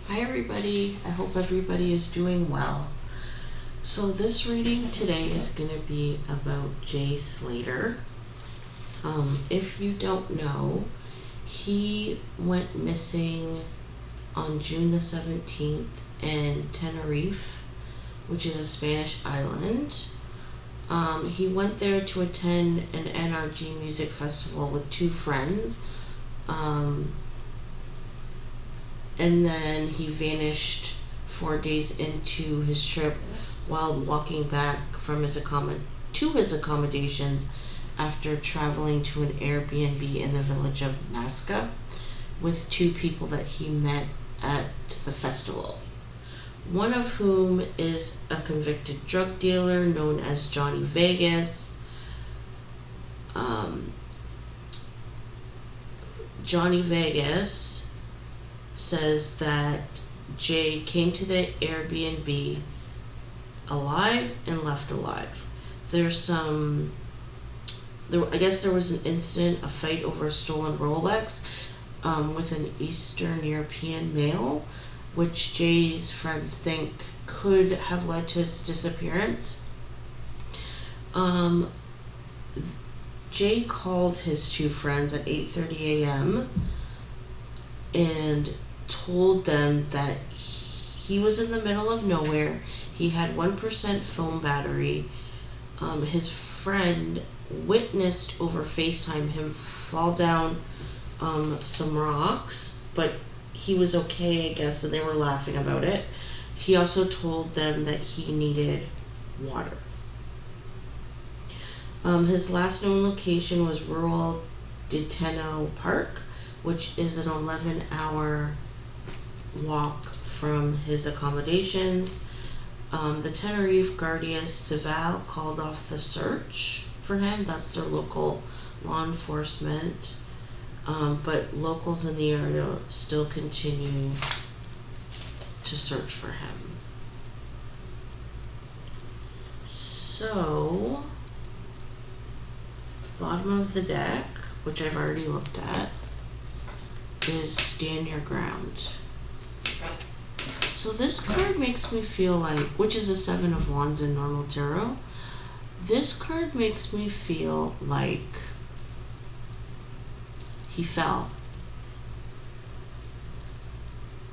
Hi everybody, I hope everybody is doing well. So this reading today is going to be about Jay Slater. If you don't know, he went missing on June the 17th in Tenerife, which is a Spanish island. He went there to attend an NRG music festival with two friends. And then he vanished 4 days into his trip while walking back from his accommodations after traveling to an Airbnb in the village of Masca with two people that he met at the festival. One of whom is a convicted drug dealer known as Johnny Vegas. Johnny Vegas says that Jay came to the Airbnb alive and left alive. I guess there was an incident, a fight over a stolen Rolex with an Eastern European male, which Jay's friends think could have led to his disappearance. Jay called his two friends at 8:30 a.m. and told them that he was in the middle of nowhere. He had 1% phone battery. His friend witnessed over FaceTime him fall down some rocks, but he was okay, I guess, and they were laughing about it. He also told them that he needed water. His last known location was Rural de Teno Park, which is an 11-hour walk from his accommodations. The Tenerife Guardia Civil called off the search for him. That's their local law enforcement. But locals in the area still continue to search for him. So, bottom of the deck, which I've already looked at, is stand your ground. So this card makes me feel like, which is a 7 of Wands in normal tarot, this card makes me feel like he fell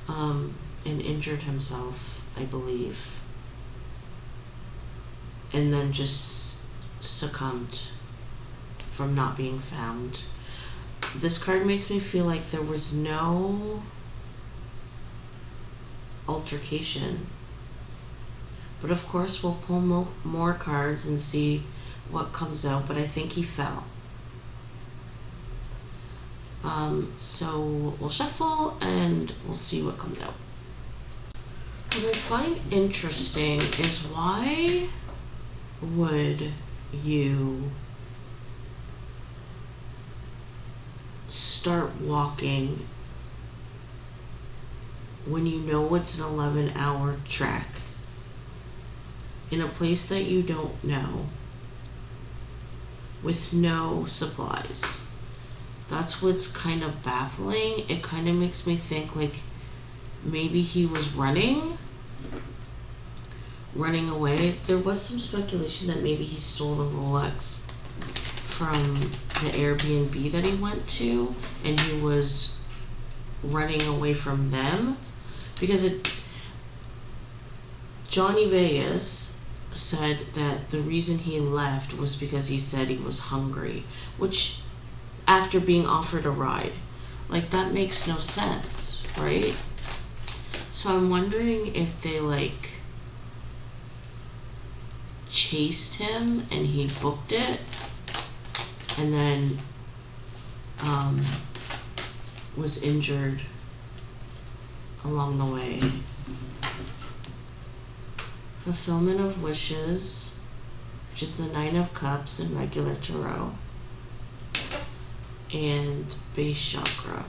and injured himself, I believe, and then just succumbed from not being found. This card makes me feel like there was no altercation. But of course we'll pull more cards and see what comes out, but I think he fell. So we'll shuffle and we'll see what comes out. What I find interesting is, why would you start walking when you know it's an 11-hour trek in a place that you don't know with no supplies? That's what's kind of baffling. It kind of makes me think like maybe he was running away. There was some speculation that maybe he stole the Rolex from the Airbnb that he went to and he was running away from them, because Johnny Vegas said that the reason he left was because he said he was hungry, which, after being offered a ride, like, that makes no sense, right? So I'm wondering if they chased him and he booked it and then was injured along the way. Fulfillment of wishes, which is the 9 of Cups in regular tarot, and base chakra.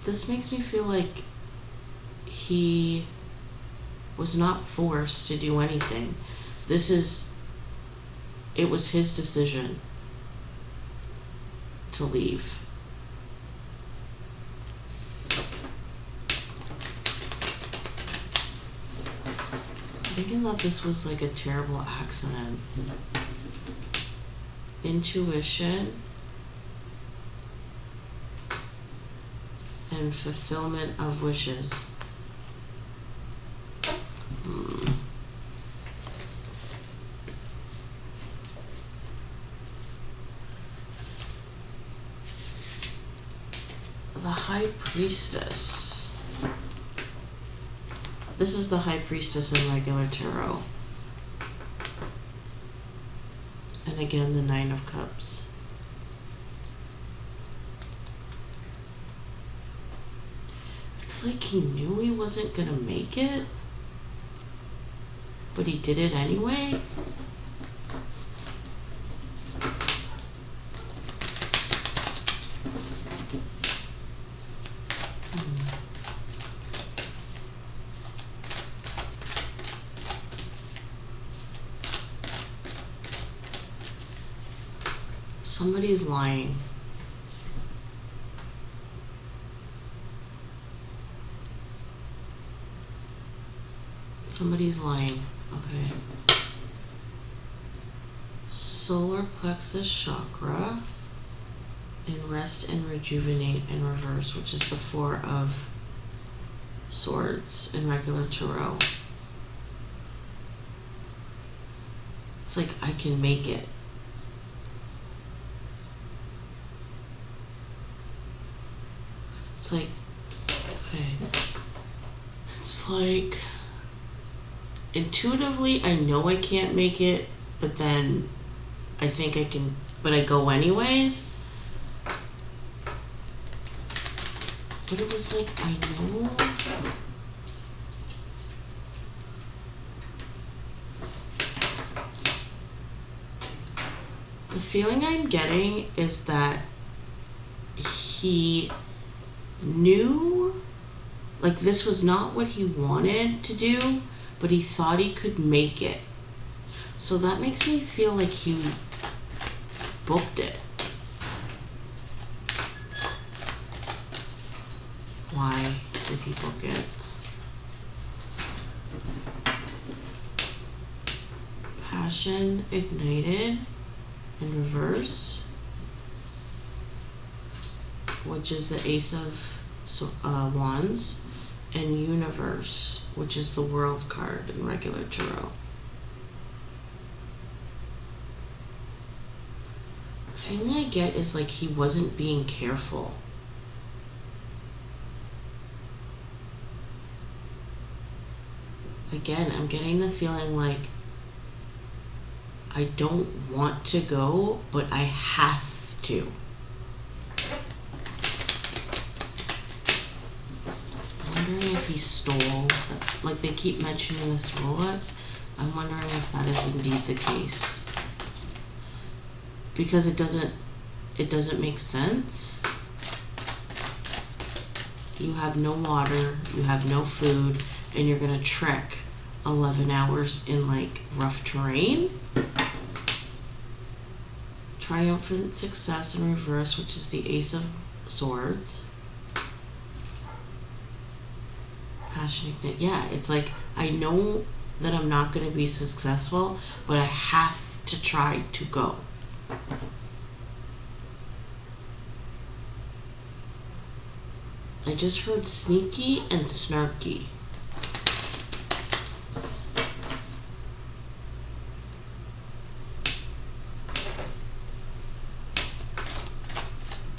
This makes me feel like he was not forced to do anything. It was his decision. to leave. Thinking that this was like a terrible accident. Intuition and fulfillment of wishes. The High Priestess. This is the High Priestess in regular tarot. And again, the Nine of Cups. It's like he knew he wasn't gonna make it, but he did it anyway. Somebody's lying. Somebody's lying. Okay. Solar plexus chakra. And rest and rejuvenate in reverse, which is the Four of Swords in regular tarot. It's like, I can make it. It's like, okay. It's like, intuitively, I know I can't make it, but then I think I can, but I go anyways. But it was like, I know. The feeling I'm getting is that he knew, like, this was not what he wanted to do, but he thought he could make it. So that makes me feel like he booked it. Why did he book it? Passion ignited in reverse, which is the Ace of Wands, and Universe, which is the World card in regular tarot. The feeling I get is like he wasn't being careful. Again, I'm getting the feeling like I don't want to go, but I have to. I'm wondering if he stole, like they keep mentioning this Rolex. I'm wondering if that is indeed the case. Because it doesn't make sense. You have no water, you have no food, and you're gonna trek 11 hours in like rough terrain. Triumphant success in reverse, which is the Ace of Swords. Passion ignite. Yeah, it's like I know that I'm not gonna be successful, but I have to try to go. I just heard sneaky and snarky.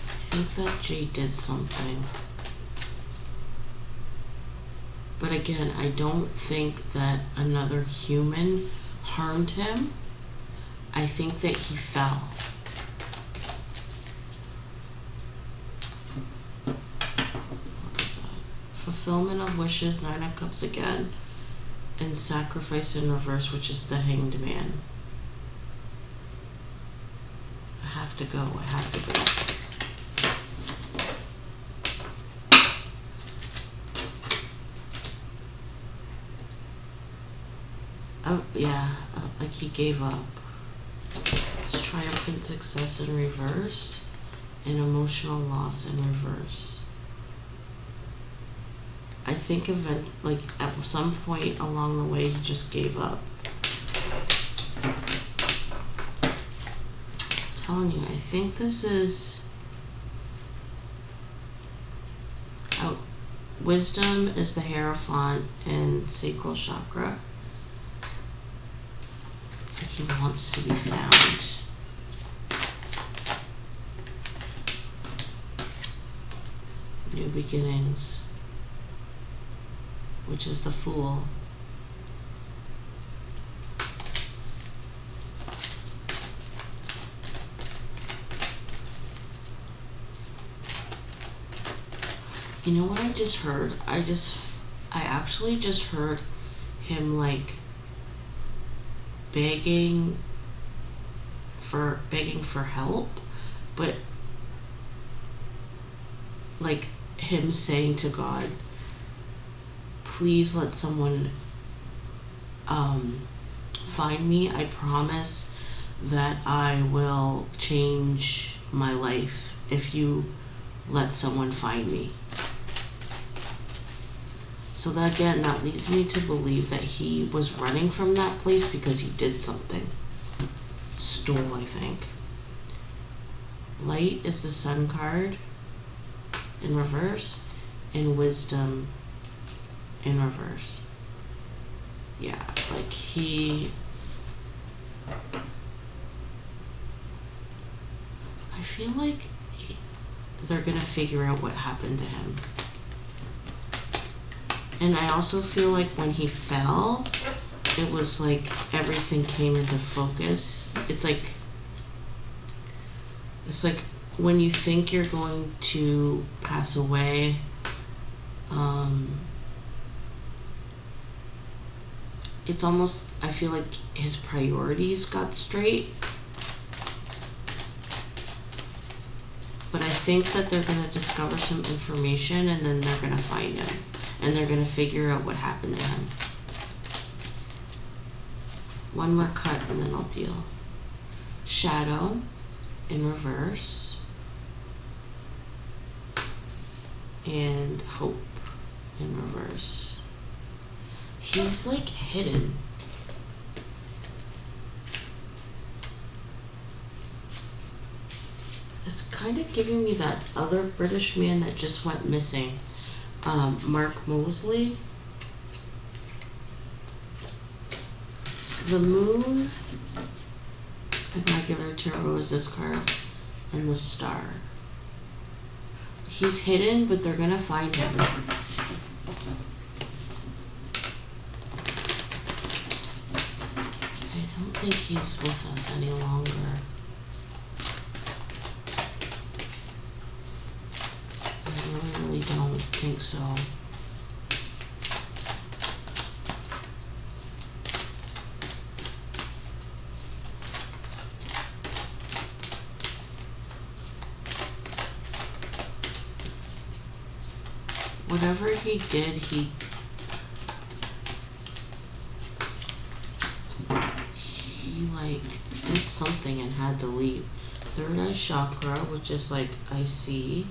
I think that Jay did something. But again, I don't think that another human harmed him. I think that he fell. Fulfillment of wishes, Nine of Cups again, and sacrifice in reverse, which is the Hanged Man. I have to go, I have to go. Oh, yeah, like he gave up. It's triumphant success in reverse. and emotional loss in reverse. I think at some point along the way he just gave up. I'm telling you, I think this is wisdom is the Hierophant and sacral chakra. It's like he wants to be found. New beginnings, which is the Fool. You know what I just heard? I actually just heard him like begging for help, but like him saying to God, please let someone find me. I promise that I will change my life if you let someone find me. So that again, that leads me to believe that he was running from that place because he did something. Stole, I think. Light is the Sun card in reverse, and Wisdom in reverse. Yeah, like I feel like they're gonna figure out what happened to him. And I also feel like when he fell, it was like everything came into focus. It's like when you think you're going to pass away, it's almost, I feel like his priorities got straight. But I think that they're going to discover some information and then they're going to find him. And they're going to figure out what happened to him. One more cut and then I'll deal. Shadow in reverse. And Hope in reverse. He's like hidden. It's kind of giving me that other British man that just went missing. Mark Mosley. The Moon in regular tarot is this card, and the Star. He's hidden, but they're gonna find him. I don't think he's with us any longer. I really don't think so. Whatever he did, he like did something and had to leave. Third eye chakra, which is like I see.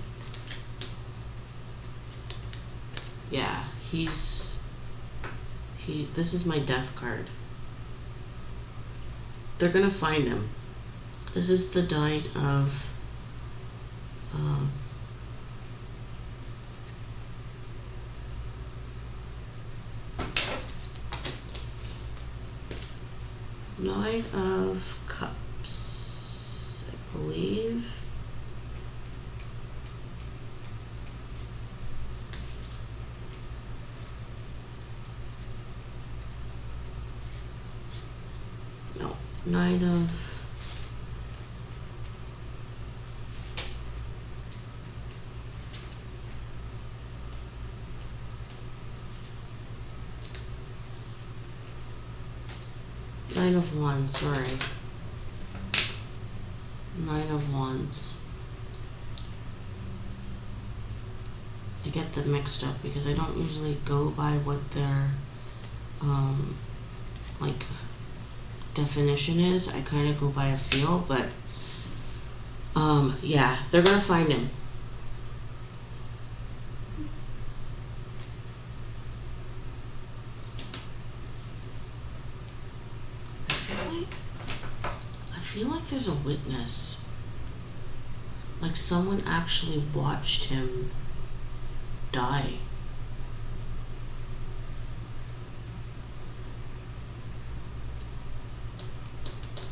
Yeah, this is my death card. They're gonna find him. This is the Nine of Nine of Cups, I believe. No, Nine of Nine of Wands, sorry. Nine of Wands. I get them mixed up because I don't usually go by what their like definition is. I kind of go by a feel, but Yeah, they're gonna find him. I feel like there's a witness. Like someone actually watched him die.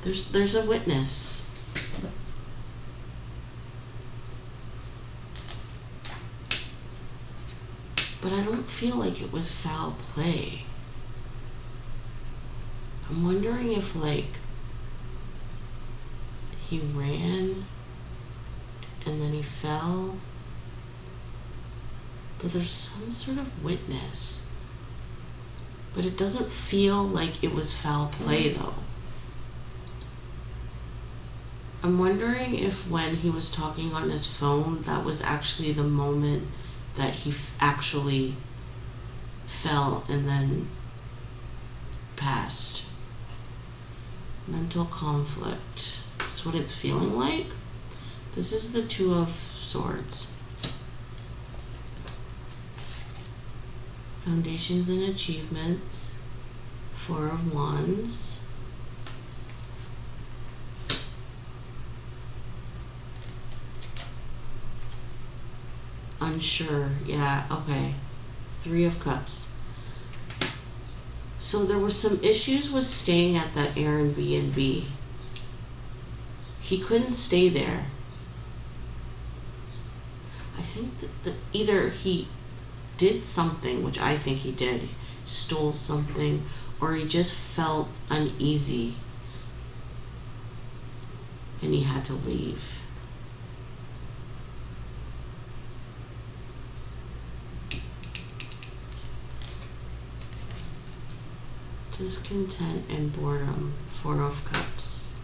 There's a witness. But I don't feel like it was foul play. I'm wondering if, like, he ran and then he fell. But there's some sort of witness. But it doesn't feel like it was foul play, though. I'm wondering if when he was talking on his phone, that was actually the moment that he actually fell and then passed. Mental conflict. That's what it's feeling like. This is the Two of Swords. Foundations and achievements. Four of Wands. Unsure. Yeah, okay. Three of Cups. So there were some issues with staying at that AirBnB. He couldn't stay there. I think that either he did something, which I think he did, stole something, or he just felt uneasy and he had to leave. Discontent and boredom. Four of Cups.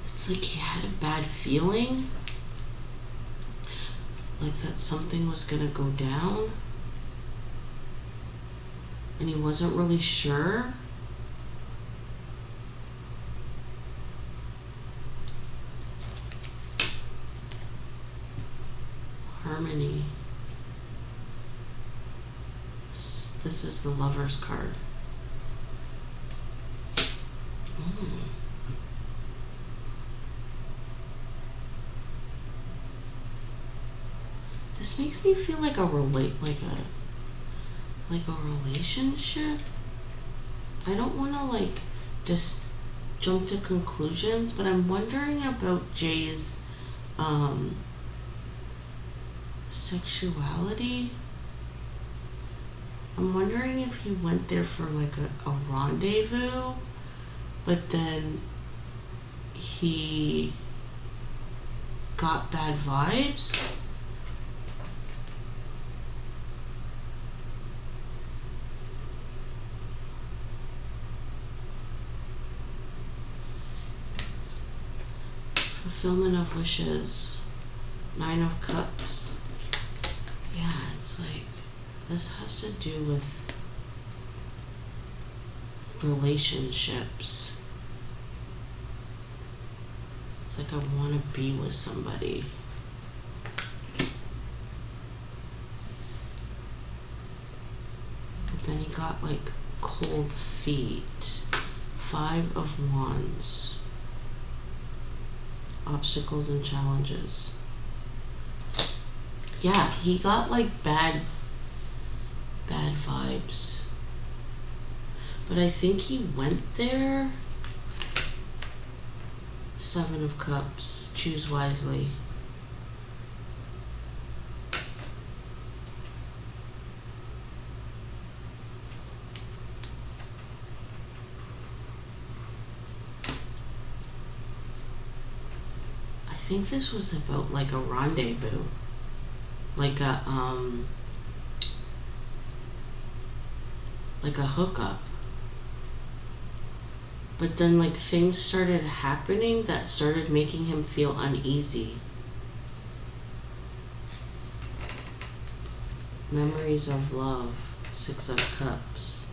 It's like he had a bad feeling, like that something was gonna go down, and he wasn't really sure. Harmony. This is the Lover's card. This makes me feel like a relationship. I don't want to like just jump to conclusions, but I'm wondering about Jay's sexuality. I'm wondering if he went there for like a rendezvous, but then he got bad vibes. Fulfillment of wishes. Nine of Cups. Yeah, it's like this has to do with relationships. It's like I want to be with somebody. But then he got like cold feet. Five of Wands. Obstacles and challenges. Yeah, he got like bad vibes. But I think he went there. Seven of Cups. Choose wisely. I think this was about like a rendezvous. Like a hookup. But then like things started happening that started making him feel uneasy. Memories of love. 6 of Cups.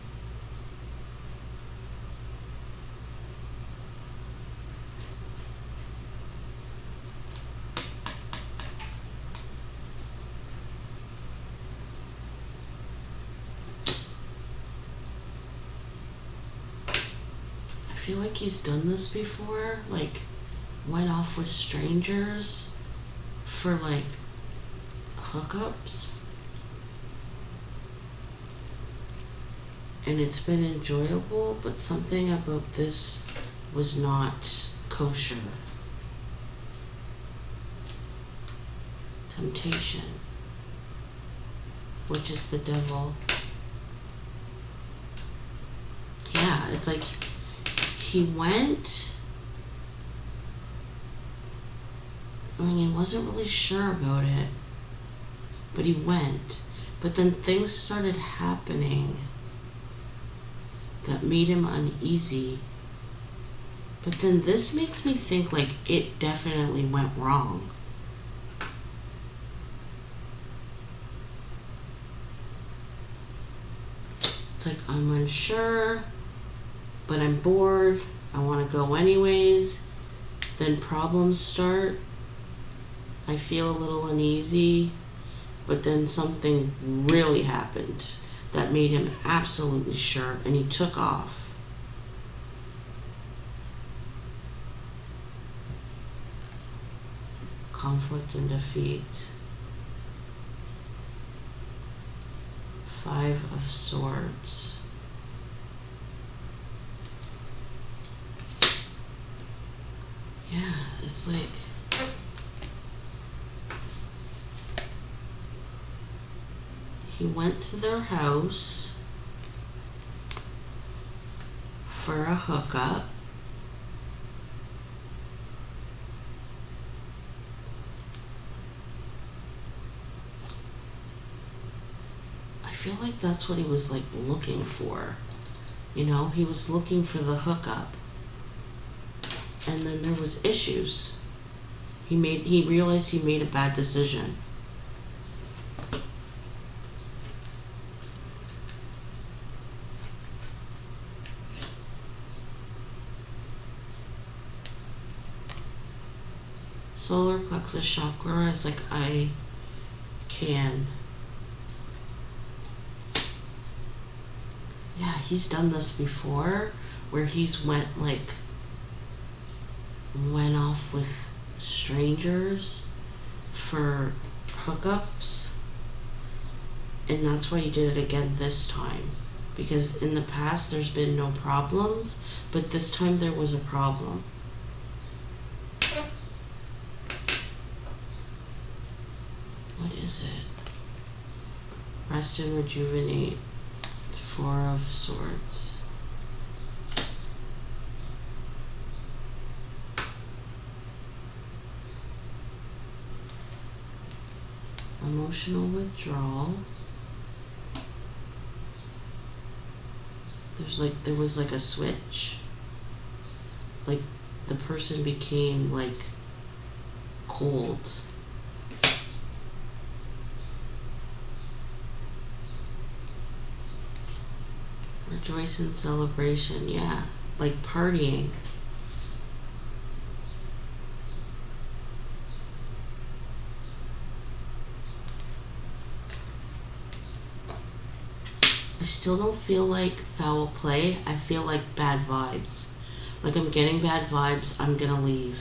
I feel like he's done this before, like went off with strangers for like hookups, and it's been enjoyable, but something about this was not kosher. Temptation, which is the devil. Yeah, it's like he went, I mean, he wasn't really sure about it, but he went. But then things started happening that made him uneasy. But then this makes me think like it definitely went wrong. It's like, I'm unsure, but I'm bored. I want to go anyways. Then problems start. I feel a little uneasy, but then something really happened that made him absolutely sure, and he took off. Conflict and defeat. 5 of Swords. Yeah, it's like he went to their house for a hookup. I feel like that's what he was like looking for. You know, he was looking for the hookup. And then there was issues. He realized he made a bad decision. Solar plexus chakra is like, I can. Yeah, he's done this before where he's went off with strangers for hookups, and that's why he did it again this time, because in the past there's been no problems, but this time there was a problem. What is it? Rest and rejuvenate. 4 of Swords. Emotional withdrawal. There was like a switch. Like the person became like cold. Rejoice in celebration, yeah. Like partying. I still don't feel like foul play. I feel like bad vibes. Like I'm getting bad vibes, I'm gonna leave.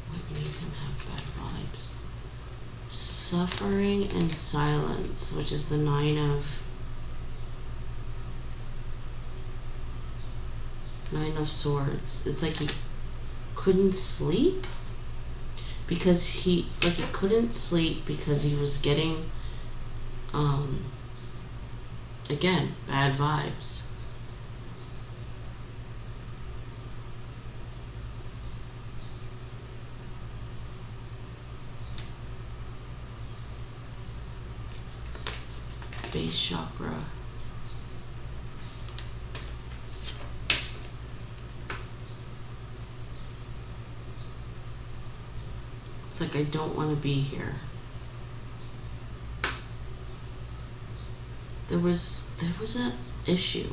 What made him have bad vibes? Suffering and silence, which is the 9 of Swords. It's like he couldn't sleep because he couldn't sleep because he was getting again, bad vibes. Base chakra. It's like I don't want to be here. There was an issue.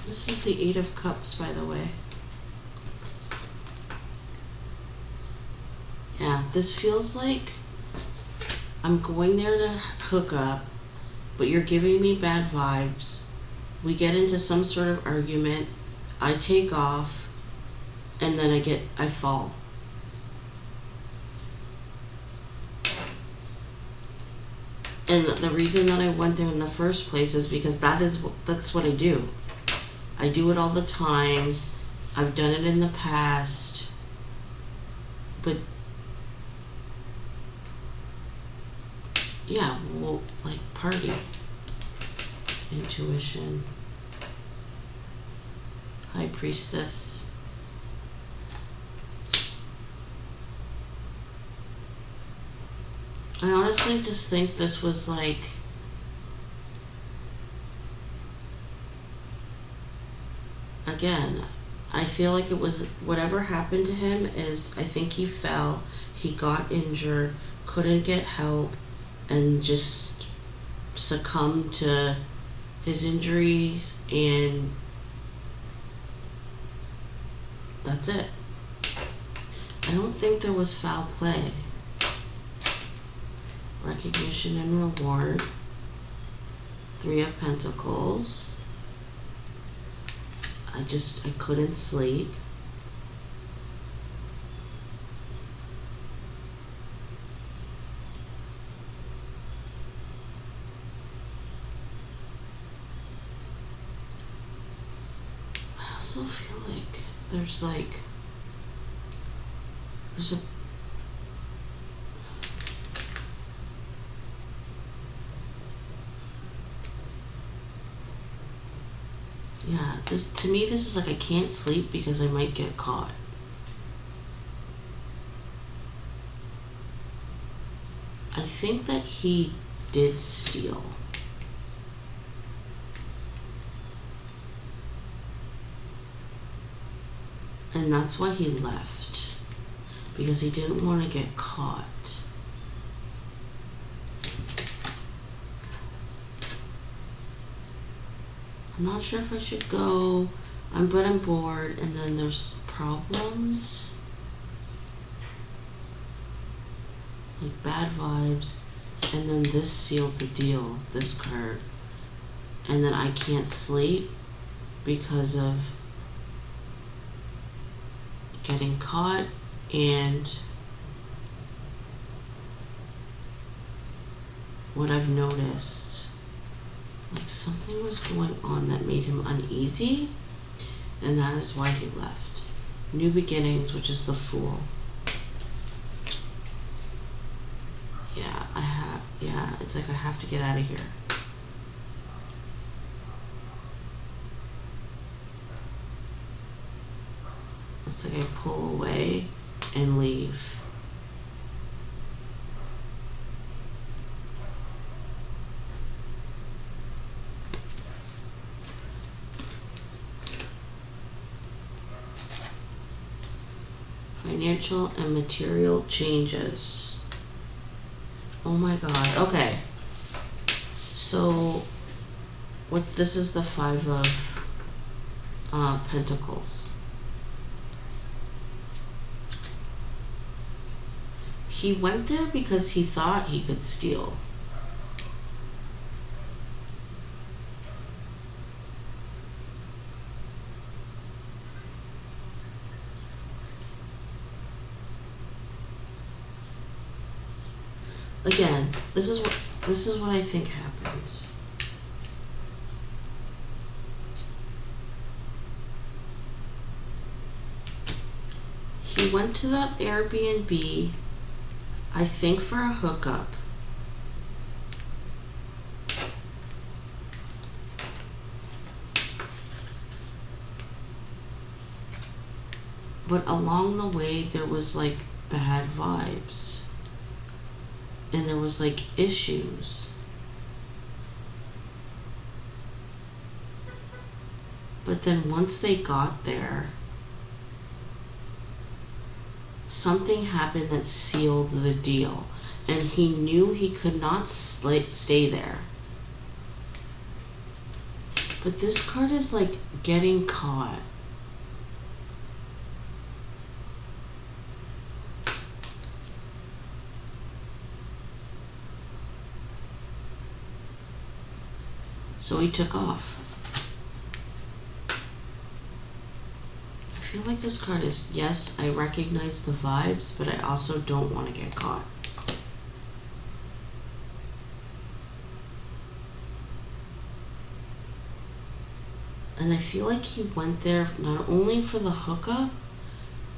This is the Eight of Cups, by the way. Yeah, this feels like I'm going there to hook up, but you're giving me bad vibes. We get into some sort of argument. I take off, and then I fall. And the reason that I went there in the first place is because that's what I do. I do it all the time. I've done it in the past. But yeah, we'll like party. Intuition. High Priestess. I honestly just think this was like again, I feel like it was whatever happened to him is I think he fell, he got injured, couldn't get help, and just succumbed to his injuries, and that's it. I don't think there was foul play. Recognition and reward. Three of Pentacles. I couldn't sleep. I also feel like there's a yeah, to me this is like I can't sleep because I might get caught. I think that he did steal. And that's why he left. Because he didn't want to get caught. I'm not sure if I should go, but I'm bored, and then there's problems. Like bad vibes, and then this sealed the deal, this card. And then I can't sleep because of getting caught and what I've noticed. Like something was going on that made him uneasy, and that is why he left. New beginnings, which is the Fool. Yeah, it's like I have to get out of here. It's like I pull away and leave. Financial and material changes. Oh my god. Okay. So this is the Five of Pentacles. He went there because he thought he could steal. Again, this is what I think happened. He went to that Airbnb, I think for a hookup. But along the way there was like bad vibes. And there was like issues. But then once they got there, something happened that sealed the deal. And he knew he could not stay there. But this card is like getting caught. So he took off. I feel like this card is, yes, I recognize the vibes, but I also don't want to get caught. And I feel like he went there not only for the hookup,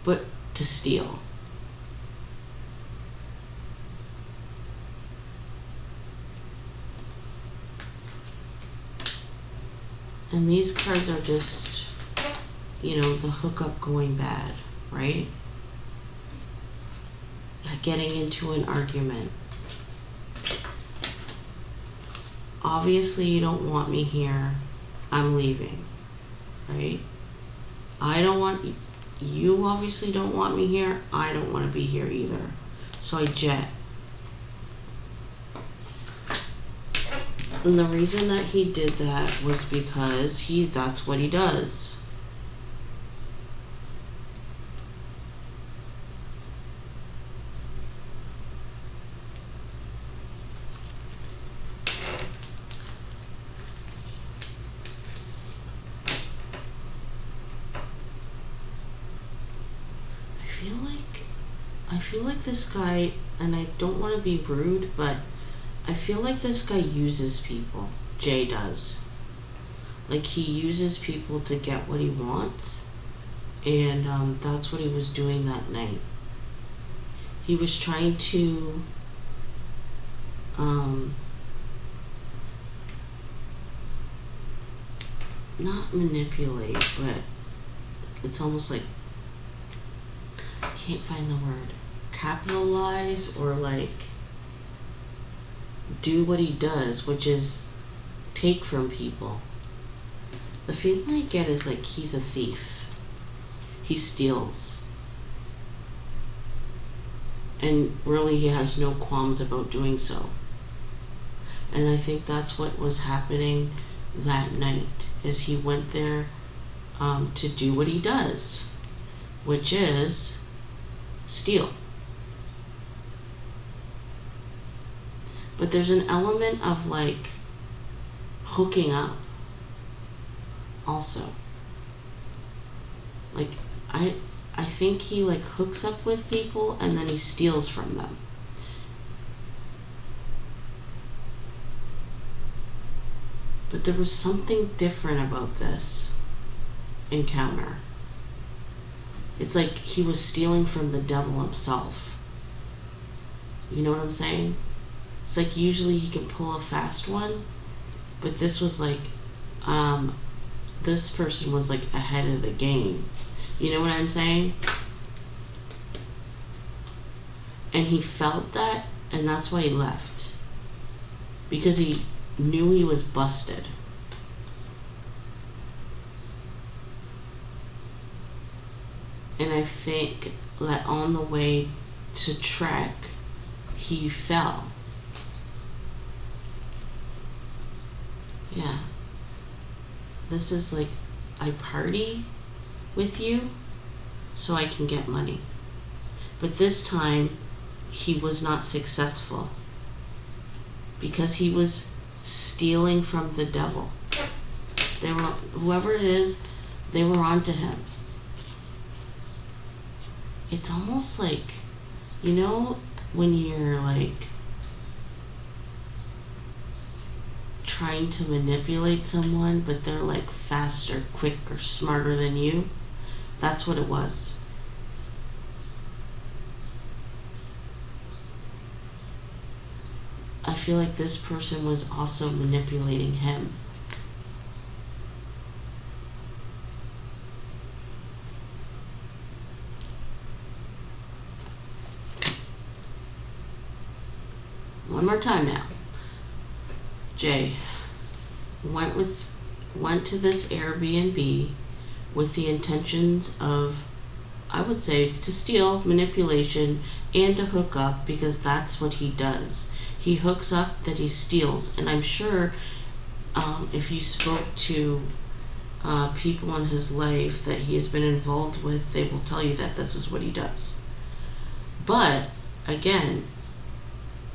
but to steal. And these cards are just, you know, the hookup going bad, right? Getting into an argument. Obviously, you don't want me here. I'm leaving, right? I don't want, you obviously don't want me here. I don't want to be here either. So I jet. And the reason that he did that was because that's what he does. I feel like this guy, and I don't want to be rude, but I feel like this guy uses people. Jay does. Like, he uses people to get what he wants. And that's what he was doing that night. He was trying to not manipulate, but it's almost like, I can't find the word, capitalize, or like do what he does, which is take from people. The feeling I get is like he's a thief. He steals. And really he has no qualms about doing so. And I think that's what was happening that night, is he went there to do what he does, which is steal. But there's an element of like hooking up also. Like I think he like hooks up with people and then he steals from them. But there was something different about this encounter. It's like he was stealing from the devil himself. You know what I'm saying? It's like usually he can pull a fast one, but this was like, this person was like ahead of the game. You know what I'm saying? And he felt that, and that's why he left. Because he knew he was busted. And I think that on the way to Trek, he fell. Yeah. This is like, I party with you so I can get money. But this time, he was not successful. Because he was stealing from the devil. They were, whoever it is, they were onto him. It's almost like, you know, when you're like trying to manipulate someone, but they're like faster, quicker, smarter than you. That's what it was. I feel like this person was also manipulating him. one more time now. Jay went to this Airbnb with the intentions of, I would say, to steal, manipulation, and to hook up, because that's what he does. He hooks up, that he steals. And I'm sure if you spoke to people in his life that he has been involved with, they will tell you that this is what he does. But again,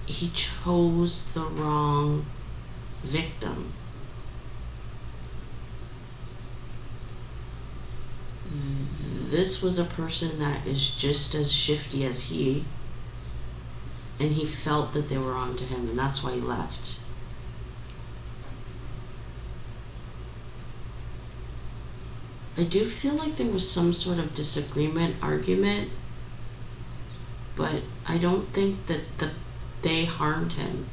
he chose the wrong victim. This was a person that is just as shifty as he, and he felt that they were onto him, and that's why he left. I do feel like there was some sort of disagreement, argument, but I don't think that they harmed him.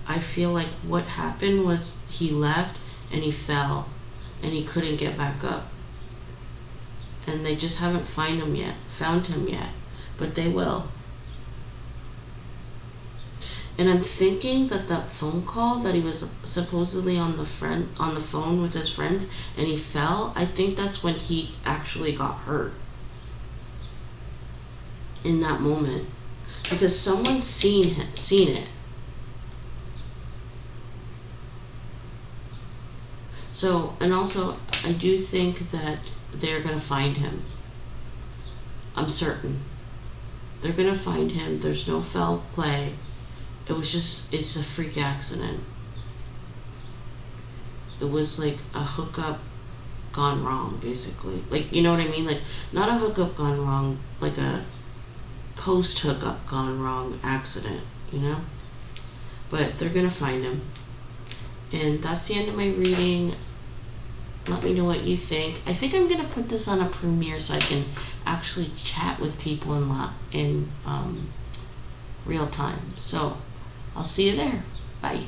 I feel like what happened was he left and he fell and he couldn't get back up. And they just haven't found him yet, but they will. And I'm thinking that phone call that he was supposedly on the phone with his friends and he fell, I think that's when he actually got hurt. In that moment. Because someone's seen it. So, and also, I do think that they're going to find him. I'm certain. They're going to find him. There's no foul play. It's a freak accident. It was like a hookup gone wrong, basically. Like, you know what I mean? Like, not a hookup gone wrong, like a post-hookup gone wrong accident, you know? But they're going to find him. And that's the end of my reading. Let me know what you think. I think I'm going to put this on a premiere so I can actually chat with people in real time. So, I'll see you there. Bye.